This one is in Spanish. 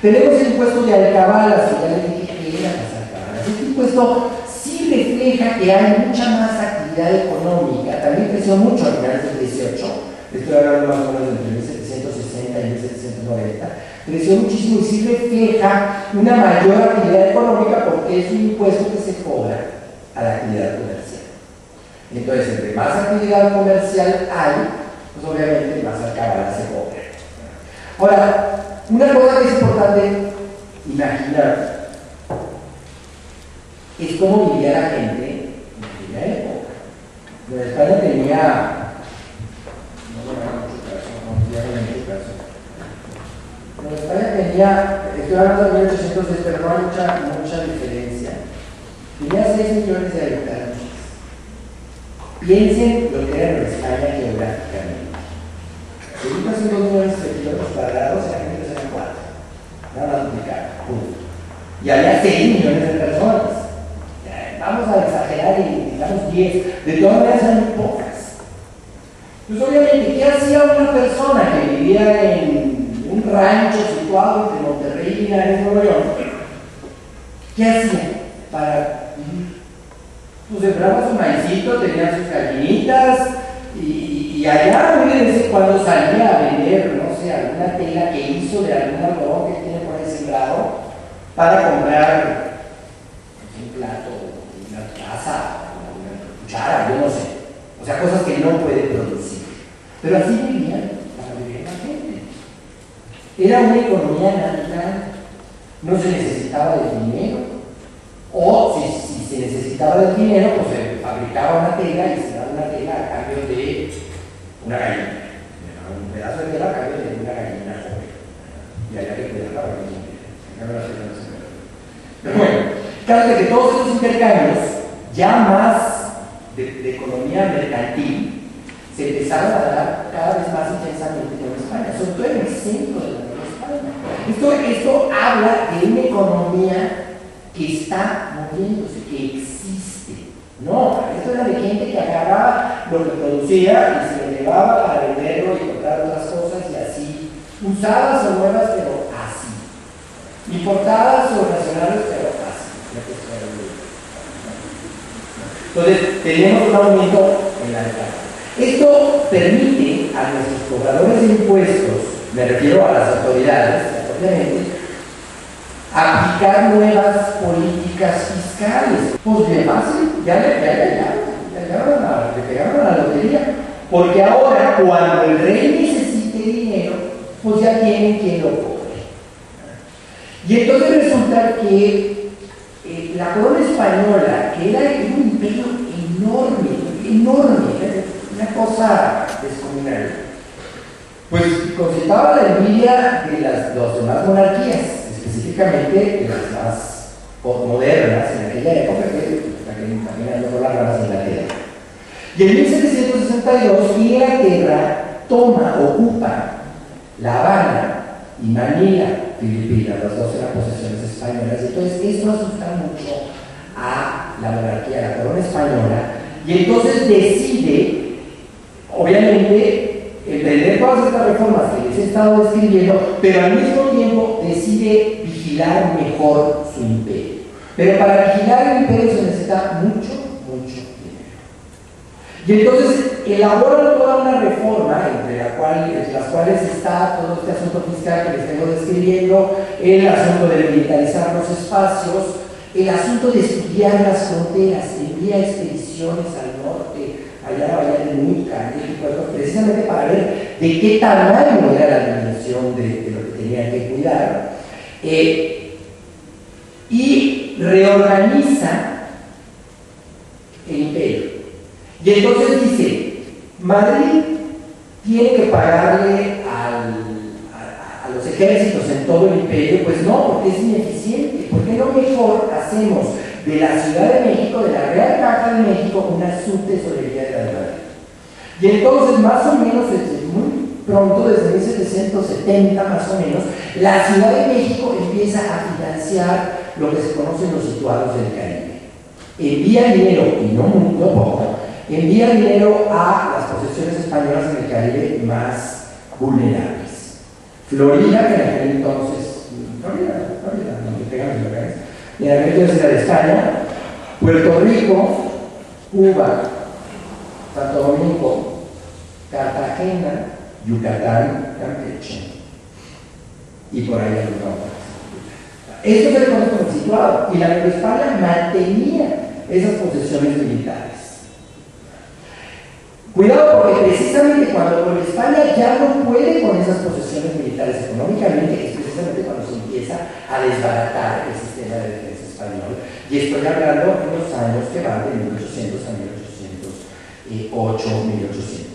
Tenemos el impuesto de alcabalas, que ya les dije que eran las alcabalas. Este impuesto sí refleja que hay mucha más actividad económica, también creció mucho a finales del 18, estoy hablando más o menos entre 1760 y 1790, creció muchísimo y sí refleja una mayor actividad económica porque es un impuesto que se cobra a la actividad comercial. Entonces, entre más actividad comercial hay, pues obviamente más alcabalas se cobra. Ahora, una cosa que es importante imaginar es cómo vivía la gente en aquella época. En España tenía, en España tenía, estoy hablando de 1810, pero no hay mucha diferencia. Tenía 6 millones de habitantes. Piensen lo que era en España geográficamente. Si son 2 millones de kilómetros cuadrados, la gente eran 4. Nada más duplicar, punto. Y había 6 millones de personas. Vamos a exagerar y digamos 10. De todas maneras eran muy pocas. Pues obviamente, ¿qué hacía una persona que vivía en un rancho situado entre Monterrey y Linares, Nuevo León? ¿Qué hacía para vivir? Pues sembraba su maicito, tenía sus gallinitas y allá muy de vez en cuando salía a vender, no sé, alguna tela que hizo de algún algodón que tiene por ahí sembrado para comprar un plato, una taza, una cuchara, yo no sé. O sea, cosas que no puede producir. Pero así vivían la mayoría de la gente. Era una economía natural. No se necesitaba de dinero. O si se necesitaba del dinero, pues se fabricaba una tela y se daba una tela a cambio de una gallina. Un pedazo de tela a cambio de una gallina joven. Y había que cuidarla para que no se muera. Pero bueno, claro de que todos estos intercambios, ya más de economía mercantil, se empezaron a dar cada vez más intensamente en España, sobre todo en el centro de la Nueva España. Esto habla de una economía que está moviéndose, que existe. No, esto era de gente que agarraba lo que producía y se lo llevaba para venderlo y comprar otras cosas y así, usadas o nuevas, pero así, importadas o nacionales, pero así. Entonces, tenemos un aumento en la demanda. Esto permite a nuestros cobradores de impuestos, me refiero a las autoridades, obviamente, aplicar nuevas políticas fiscales. Pues bien fácil, ya le pegaron a la lotería. Porque ahora, cuando el rey necesite dinero, pues ya tienen quien lo cobre. Y entonces resulta que la corona española, que era un imperio enorme, una cosa descomunal, pues concitaba la envidia de las demás monarquías, específicamente de las más modernas en aquella época, que también había las ramas de Inglaterra. Y en 1762 Inglaterra ocupa La Habana y Manila, Filipinas, las dos eran posesiones españolas. Entonces esto asusta mucho a la monarquía, a la corona española, y entonces decide, obviamente, emprender todas estas reformas que les he estado describiendo, pero al mismo tiempo decide vigilar mejor su imperio. Pero para vigilar el imperio se necesita mucho dinero. Y entonces elaboran toda una reforma, entre las cuales está todo este asunto fiscal que les tengo describiendo, el asunto de militarizar los espacios, el asunto de estudiar las fronteras, envía expediciones al norte, allá a la Bahía de Nunca, precisamente para ver de qué tamaño era la dimensión de lo que tenían que cuidar, y reorganiza el imperio. Y entonces dice, Madrid tiene que pagarle a los ejércitos en todo el imperio. Pues no, porque es ineficiente. ¿Por qué no mejor hacemos de la Ciudad de México, de la Real Caja de México, una subtesorería de la de Madrid? Y entonces, más o menos, muy pronto, desde 1770 más o menos, la Ciudad de México empieza a financiar lo que se conocen los situados del Caribe. Envía dinero, y no poco, envía dinero a las posesiones españolas en el Caribe más vulnerables. Florida, que en aquel entonces, Florida Y en América Occidental de España, Puerto Rico, Cuba, Santo Domingo, Cartagena, Yucatán, Campeche y por ahí alguna otra. Esto se le conoce como situado y la Nueva España mantenía esas posesiones militares. Cuidado porque precisamente cuando Nueva España ya no puede con esas posesiones militares económicamente es precisamente cuando se empieza a desbaratar el sistema de defensa español. Y estoy hablando de los años que van de 1800 a 1808, 1809.